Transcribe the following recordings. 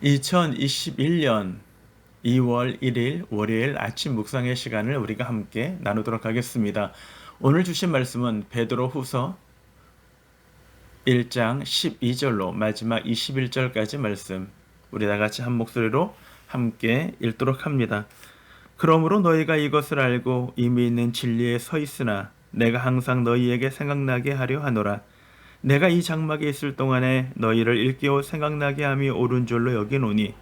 2021년 2월 1일 월요일 아침 묵상의 시간을 우리가 함께 나누도록 하겠습니다. 오늘 주신 말씀은 베드로후서 1장 12절로 마지막 21절까지 말씀, 우리 다 같이 한 목소리로 함께 읽도록 합니다. 그러므로 너희가 이것을 알고 이미 있는 진리에 서 있으나 내가 항상 너희에게 생각나게 하려 하노라. 내가 이 장막에 있을 동안에 너희를 일깨워 생각나게 함이 옳은 줄로 여기노니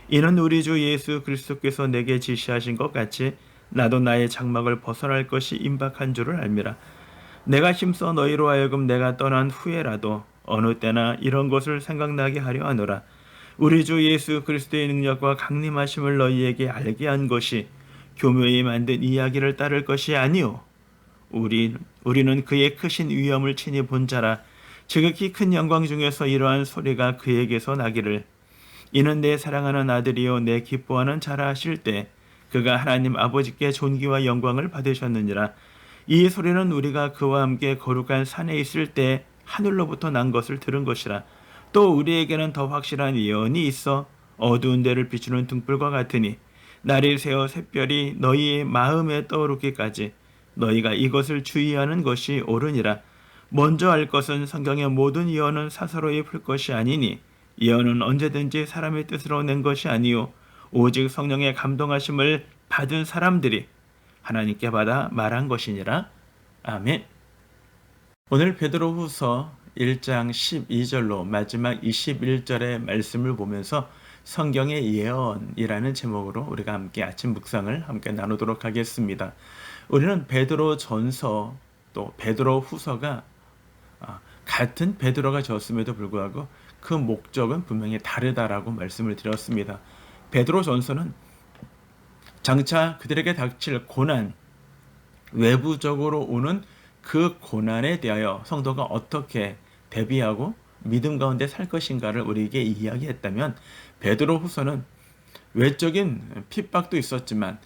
이는 우리 주 예수 그리스도께서 내게 지시하신 것 같이 나도 나의 장막을 벗어날 것이 임박한 줄을 알미라. 내가 힘써 너희로 하여금 내가 떠난 후에라도 어느 때나 이런 것을 생각나게 하려 하노라. 우리 주 예수 그리스도의 능력과 강림하심을 너희에게 알게 한 것이 교묘히 만든 이야기를 따를 것이 아니오. 우리는 그의 크신 위엄을 친히 본 자라. 지극히 큰 영광 중에서 이러한 소리가 그에게서 나기를 이는 내 사랑하는 아들이요 내 기뻐하는 자라 하실 때 그가 하나님 아버지께 존귀와 영광을 받으셨느니라. 이 소리는 우리가 그와 함께 거룩한 산에 있을 때 하늘로부터 난 것을 들은 것이라. 또 우리에게는 더 확실한 예언이 있어 어두운 데를 비추는 등불과 같으니 날이 새어 샛별이 너희의 마음에 떠오르기까지 너희가 이것을 주의하는 것이 옳으니라. 먼저 알 것은 성경의 모든 예언은 사사로이 풀 것이 아니니 예언은 언제든지 사람의 뜻으로 낸 것이 아니요 오직 성령의 감동하심을 받은 사람들이 하나님께 받아 말한 것이니라. 아멘. 오늘 베드로후서 1장 12절로 마지막 21절의 말씀을 보면서 성경의 예언이라는 제목으로 우리가 함께 아침 묵상을 함께 나누도록 하겠습니다. 우리는 베드로 전서 또 베드로 후서가 같은 베드로가 지었음에도 불구하고 그 목적은 분명히 다르다라고 말씀을 드렸습니다. 베드로 전서는 장차 그들에게 닥칠 고난, 외부적으로 오는 그 고난에 대하여 성도가 어떻게 대비하고 믿음 가운데 살 것인가를 우리에게 이야기했다면, 베드로 후서는 외적인 핍박도 있었지만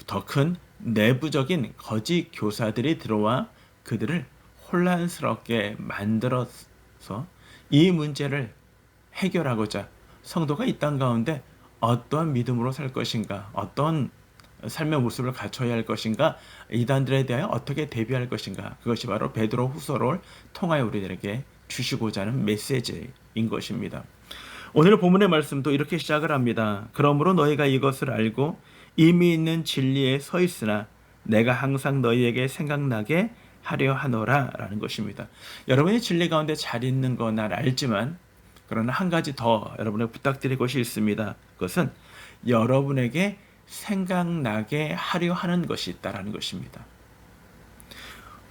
더 큰 내부적인 거짓 교사들이 들어와 그들을 혼란스럽게 만들어서 이 문제를 해결하고자 성도가 이 땅 가운데 어떠한 믿음으로 살 것인가, 어떤 삶의 모습을 갖춰야 할 것인가, 이단들에 대하여 어떻게 대비할 것인가, 그것이 바로 베드로 후서를 통하여 우리들에게 주시고자 하는 메시지인 것입니다. 오늘 본문의 말씀도 이렇게 시작을 합니다. 그러므로 너희가 이것을 알고 이미 있는 진리에 서 있으나 내가 항상 너희에게 생각나게 하려 하노라 라는 것입니다. 여러분이 진리 가운데 잘 있는 거 난 알지만, 그러나 한 가지 더 여러분에게 부탁드릴 것이 있습니다. 그것은 여러분에게 생각나게 하려 하는 것이 있다라는 것입니다.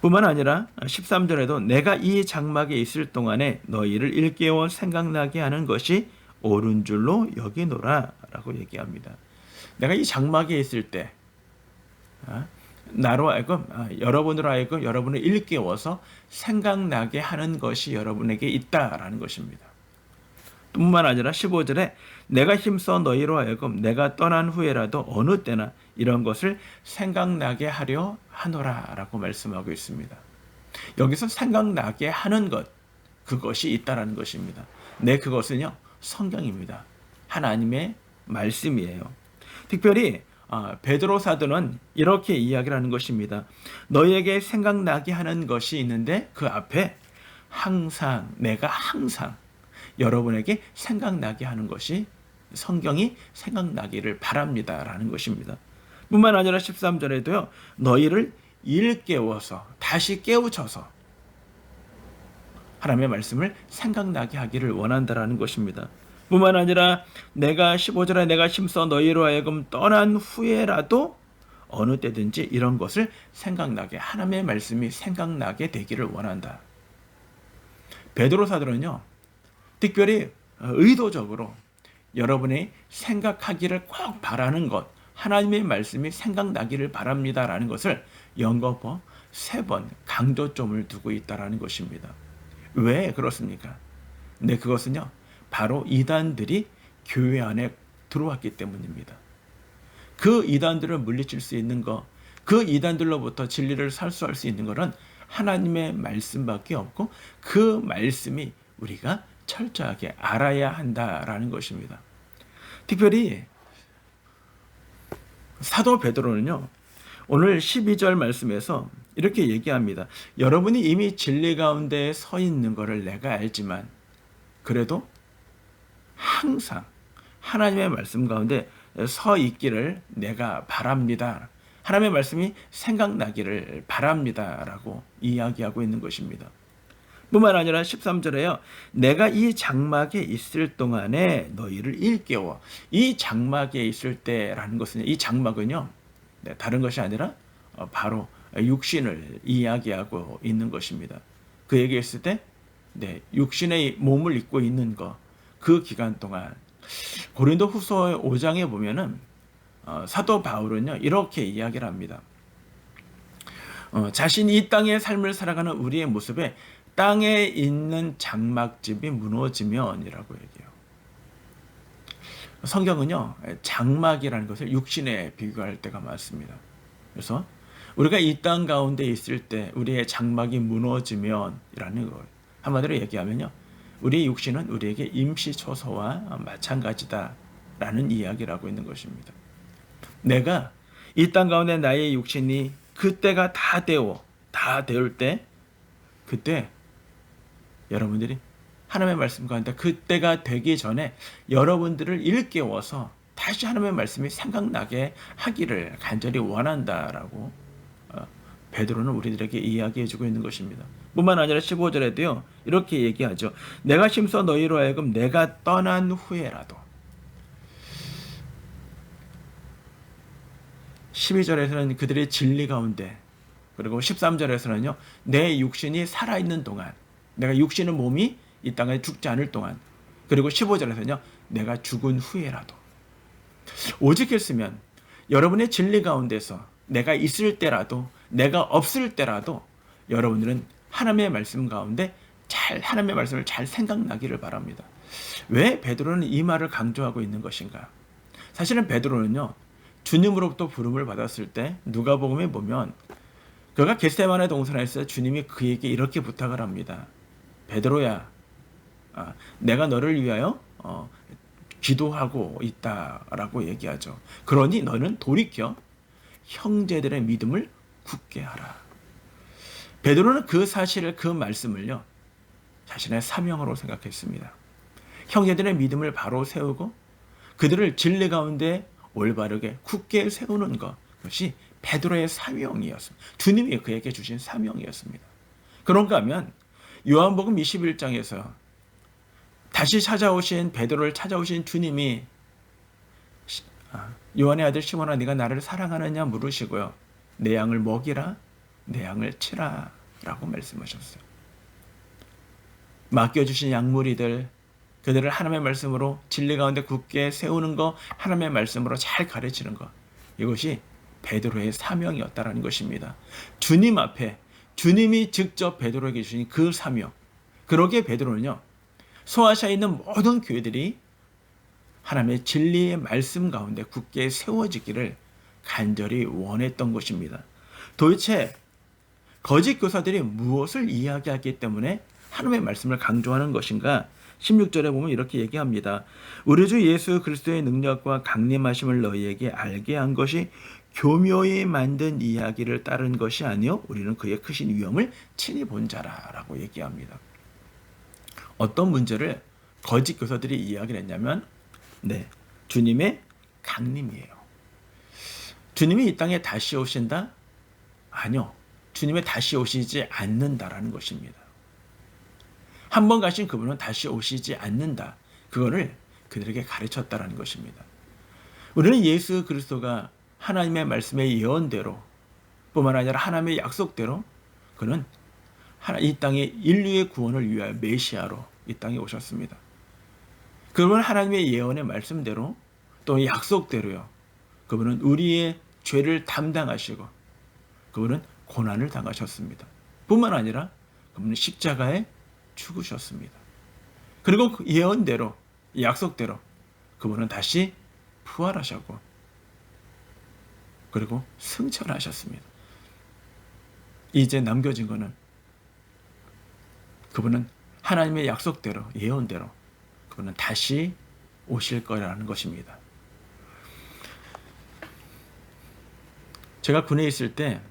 뿐만 아니라 13절에도 내가 이 장막에 있을 동안에 너희를 일깨워 생각나게 하는 것이 옳은 줄로 여기노라 라고 얘기합니다. 내가 이 장막에 있을 때 나로 하여금 여러분으로 하여금 여러분을 일깨워서 생각나게 하는 것이 여러분에게 있다라는 것입니다. 뿐만 아니라 15절에 내가 힘써 너희로 하여금 내가 떠난 후에라도 어느 때나 이런 것을 생각나게 하려 하노라 라고 말씀하고 있습니다. 여기서 생각나게 하는 것, 그것이 있다라는 것입니다. 그것은요, 성경입니다. 하나님의 말씀이에요. 특별히 베드로 사도는 이렇게 이야기를 하는 것입니다. 너희에게 생각나게 하는 것이 있는데 그 앞에 항상, 내가 항상 여러분에게 생각나게 하는 것이 성경이 생각나기를 바랍니다 라는 것입니다. 뿐만 아니라 13절에도요, 너희를 일깨워서 다시 깨우쳐서 하나님의 말씀을 생각나게 하기를 원한다라는 것입니다. 뿐만 아니라 15절에 내가 힘써 너희로 하여금 떠난 후에라도 어느 때든지 이런 것을 생각나게, 하나님의 말씀이 생각나게 되기를 원한다. 베드로 사도는요, 특별히 의도적으로 여러분이 생각하기를 꼭 바라는 것, 하나님의 말씀이 생각나기를 바랍니다라는 것을 연거푸 3번 강조점을 두고 있다라는 것입니다. 왜 그렇습니까? 그것은요, 바로 이단들이 교회 안에 들어왔기 때문입니다. 그 이단들을 물리칠 수 있는 것, 그 이단들로부터 진리를 살수할 수 있는 것은 하나님의 말씀밖에 없고, 그 말씀이 우리가 철저하게 알아야 한다라는 것입니다. 특별히 사도 베드로는요, 오늘 12절 말씀에서 이렇게 얘기합니다. 여러분이 이미 진리 가운데 서 있는 것을 내가 알지만 그래도 항상 하나님의 말씀 가운데 서 있기를 내가 바랍니다. 하나님의 말씀이 생각나기를 바랍니다. 라고 이야기하고 있는 것입니다. 뿐만 아니라 13절에요. 내가 이 장막에 있을 동안에 너희를 일깨워. 이 장막에 있을 때라는 것은, 이 장막은요, 다른 것이 아니라 바로 육신을 이야기하고 있는 것입니다. 그 얘기했을 때 육신의 몸을 입고 있는 것, 그 기간 동안 고린도 후서 5장에 보면은 사도 바울은요 이렇게 이야기를 합니다. 자신이 이 땅의 삶을 살아가는 우리의 모습에 땅에 있는 장막집이 무너지면이라고 얘기해요. 성경은요 장막이라는 것을 육신에 비교할 때가 많습니다. 그래서 우리가 이 땅 가운데 있을 때 우리의 장막이 무너지면이라는 걸 한마디로 얘기하면요, 우리의 육신은 우리에게 임시초소와 마찬가지다라는 이야기를 하고 있는 것입니다. 내가 이 땅 가운데 나의 육신이 그때가 다 되올 때, 그때 여러분들이 하나님의 말씀 가운데 그때가 되기 전에 여러분들을 일깨워서 다시 하나님의 말씀이 생각나게 하기를 간절히 원한다라고 베드로는 우리들에게 이야기해주고 있는 것입니다. 뿐만 아니라 15절에도요 이렇게 얘기하죠. 내가 심서 너희로 하여금 내가 떠난 후에라도. 12절에서는 그들의 진리 가운데, 그리고 13절에서는요 내 육신이 살아있는 동안, 내가 육신의 몸이 이 땅에 죽지 않을 동안, 그리고 15절에서는요 내가 죽은 후에라도. 오직했으면 여러분의 진리 가운데서 내가 있을 때라도, 내가 없을 때라도 여러분들은 하나님의 말씀 가운데 하나님의 말씀을 잘 생각나기를 바랍니다. 왜 베드로는 이 말을 강조하고 있는 것인가? 사실은 베드로는요 주님으로부터 부름을 받았을 때 누가복음에 보면 그가 겟세마네 동산에서 주님이 그에게 이렇게 부탁을 합니다. 베드로야, 내가 너를 위하여 기도하고 있다라고 얘기하죠. 그러니 너는 돌이켜 형제들의 믿음을 굳게 하라. 베드로는 그 사실을, 그 말씀을요 자신의 사명으로 생각했습니다. 형제들의 믿음을 바로 세우고 그들을 진리 가운데 올바르게 굳게 세우는 것, 그것이 베드로의 사명이었습니다. 주님이 그에게 주신 사명이었습니다. 그런가 하면 요한복음 21장에서 다시 찾아오신 베드로를 찾아오신 주님이 요한의 아들 시몬아 네가 나를 사랑하느냐 물으시고요, 내 양을 먹이라, 내 양을 치라 라고 말씀하셨어요. 맡겨주신 양무리들, 그들을 하나님의 말씀으로 진리 가운데 굳게 세우는 것, 하나님의 말씀으로 잘 가르치는 것, 이것이 베드로의 사명이었다라는 것입니다. 주님 앞에 주님이 직접 베드로에게 주신 그 사명, 그러기에 베드로는요 소아시아에 있는 모든 교회들이 하나님의 진리의 말씀 가운데 굳게 세워지기를 간절히 원했던 것입니다. 도대체 거짓 교사들이 무엇을 이야기하기 때문에 하나님의 말씀을 강조하는 것인가? 16절에 보면 이렇게 얘기합니다. 우리 주 예수 그리스도의 능력과 강림하심을 너희에게 알게 한 것이 교묘히 만든 이야기를 따른 것이 아니요 우리는 그의 크신 위엄을 친히 본 자라라고 얘기합니다. 어떤 문제를 거짓 교사들이 이야기를 했냐면 주님의 강림이에요. 주님이 이 땅에 다시 오신다? 아니요. 주님이 다시 오시지 않는다라는 것입니다. 한 번 가신 그분은 다시 오시지 않는다. 그거를 그들에게 가르쳤다라는 것입니다. 우리는 예수 그리스도가 하나님의 말씀의 예언대로 뿐만 아니라 하나님의 약속대로 그는 이 땅의 인류의 구원을 위하여 메시아로 이 땅에 오셨습니다. 그분은 하나님의 예언의 말씀대로 또 약속대로요. 그분은 우리의 죄를 담당하시고 그분은 고난을 당하셨습니다. 뿐만 아니라 그분은 십자가에 죽으셨습니다. 그리고 그 예언대로, 약속대로 그분은 다시 부활하셨고 그리고 승천하셨습니다. 이제 남겨진 것은 그분은 하나님의 약속대로, 예언대로 그분은 다시 오실 거라는 것입니다. 제가 군에 있을 때,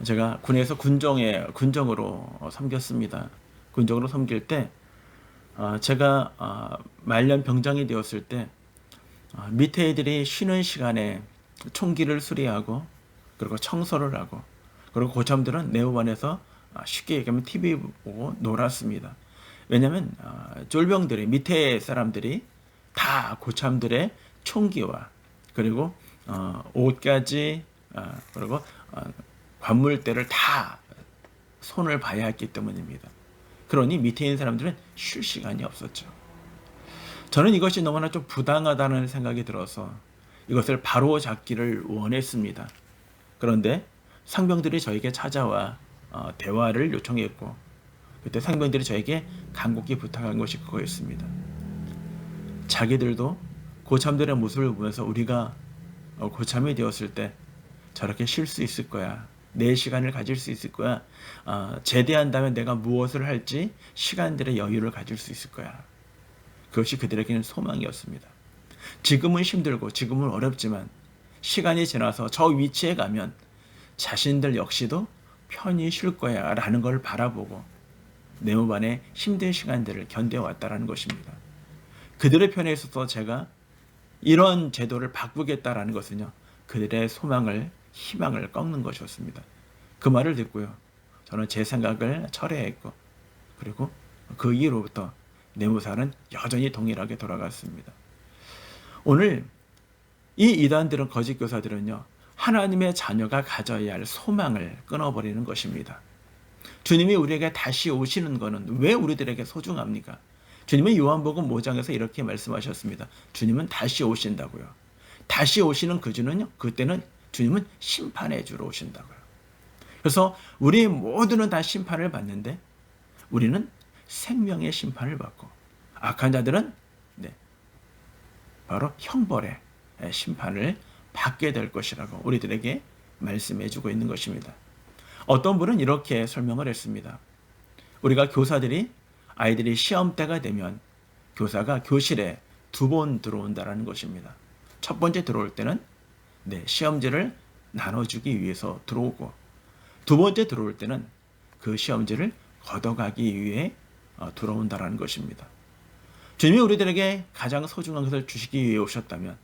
제가 군에서 군정으로 섬겼습니다. 군정으로 섬길 때 제가 말년 병장이 되었을 때 밑에 애들이 쉬는 시간에 총기를 수리하고 그리고 청소를 하고 그리고 고참들은 내후반에서 쉽게 얘기하면 TV 보고 놀았습니다. 왜냐하면 쫄병들이 밑에 사람들이 다 고참들의 총기와 그리고 옷까지 그리고 관물대를 다 손을 봐야 했기 때문입니다. 그러니 밑에 있는 사람들은 쉴 시간이 없었죠. 저는 이것이 너무나 좀 부당하다는 생각이 들어서 이것을 바로 잡기를 원했습니다. 그런데 상병들이 저에게 찾아와 대화를 요청했고 그때 상병들이 저에게 간곡히 부탁한 것이 그거였습니다. 자기들도 고참들의 모습을 보면서 우리가 고참이 되었을 때 저렇게 쉴 수 있을 거야. 내 시간을 가질 수 있을 거야. 제대한다면 내가 무엇을 할지 시간들의 여유를 가질 수 있을 거야. 그것이 그들에게는 소망이었습니다. 지금은 힘들고 지금은 어렵지만 시간이 지나서 저 위치에 가면 자신들 역시도 편히 쉴 거야 라는 걸 바라보고 내후반에 힘든 시간들을 견뎌왔다라는 것입니다. 그들의 편에 있어서 제가 이런 제도를 바꾸겠다라는 것은요, 그들의 소망을, 희망을 꺾는 것이었습니다. 그 말을 듣고요, 저는 제 생각을 철회했고, 그리고 그 이후로부터 내무사는 여전히 동일하게 돌아갔습니다. 오늘 이 이단들은, 거짓 교사들은요, 하나님의 자녀가 가져야 할 소망을 끊어버리는 것입니다. 주님이 우리에게 다시 오시는 것은 왜 우리들에게 소중합니까? 주님은 요한복음 5장에서 이렇게 말씀하셨습니다. 주님은 다시 오신다고요. 다시 오시는 그 주는요, 그때는 주님은 심판해 주러 오신다고요. 그래서 우리 모두는 다 심판을 받는데 우리는 생명의 심판을 받고 악한 자들은 바로 형벌의 심판을 받게 될 것이라고 우리들에게 말씀해 주고 있는 것입니다. 어떤 분은 이렇게 설명을 했습니다. 우리가 교사들이 아이들이 시험 때가 되면 교사가 교실에 2번 들어온다는 것입니다. 첫 번째 들어올 때는 시험지를 나눠주기 위해서 들어오고, 두 번째 들어올 때는 그 시험지를 걷어가기 위해 들어온다는 것입니다. 주님이 우리들에게 가장 소중한 것을 주시기 위해 오셨다면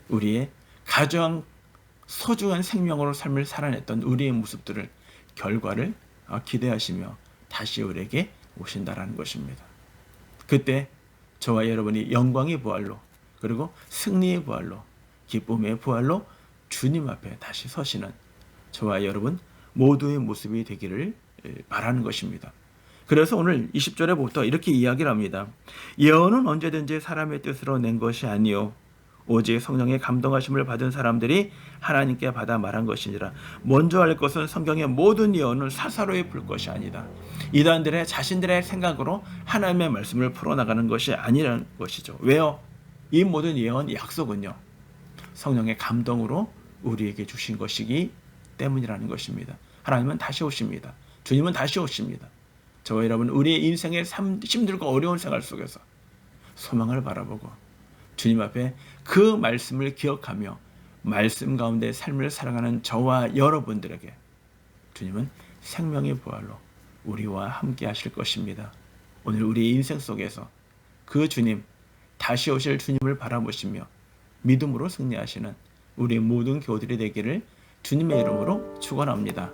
우리의 가장 소중한 생명으로 삶을 살아냈던 우리의 모습들을, 결과를 기대하시며 다시 우리에게 오신다라는 것입니다. 그때 저와 여러분이 영광의 부활로, 그리고 승리의 부활로, 기쁨의 부활로 주님 앞에 다시 서시는 저와 여러분 모두의 모습이 되기를 바라는 것입니다. 그래서 오늘 20절에부터 이렇게 이야기를 합니다. 예언은 언제든지 사람의 뜻으로 낸 것이 아니요 오직 성령의 감동하심을 받은 사람들이 하나님께 받아 말한 것이니라. 먼저 할 것은 성경의 모든 예언을 사사로이 풀 것이 아니다. 이단들의 자신들의 생각으로 하나님의 말씀을 풀어나가는 것이 아니라는 것이죠. 왜요? 이 모든 예언, 약속은요, 성령의 감동으로 우리에게 주신 것이기 때문이라는 것입니다. 하나님은 다시 오십니다. 주님은 다시 오십니다. 저와 여러분, 우리의 인생의 힘들고 어려운 생활 속에서 소망을 바라보고 주님 앞에 그 말씀을 기억하며 말씀 가운데 삶을 살아가는 저와 여러분들에게 주님은 생명의 부활로 우리와 함께 하실 것입니다. 오늘 우리 인생 속에서 그 주님, 다시 오실 주님을 바라보시며 믿음으로 승리하시는 우리 모든 교우들이 되기를 주님의 이름으로 축원합니다.